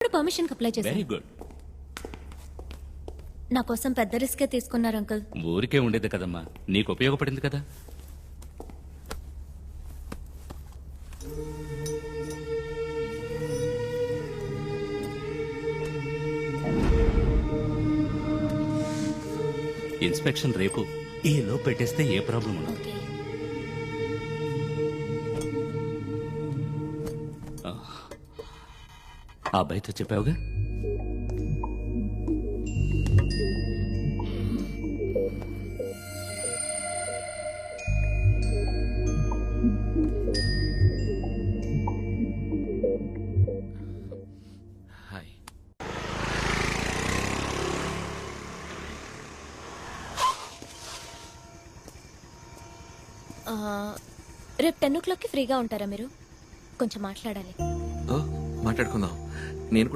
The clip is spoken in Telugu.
పర్మిషన్ అప్లై వెరీ చేశాను. గుడ్. నా కోసం పెద్ద రిస్కే తీసుకున్నారు అంకుల్. ఊరికే ఉండేది కదమ్మా, నీకు ఉపయోగపడింది కదా. ఇన్స్పెక్షన్ రేపు. ఈ లో పెట్టేస్తే ఏ ప్రాబ్లం ఉండదు. ఓకే. ఆ అబ్బాయితో చెప్పావుగా? హాయ్. రేపు 10 o'clockకి ఫ్రీగా ఉంటారా మీరు? కొంచెం మాట్లాడాలి. ఓ, మాట్లాడుకుందాం. నేను కూడా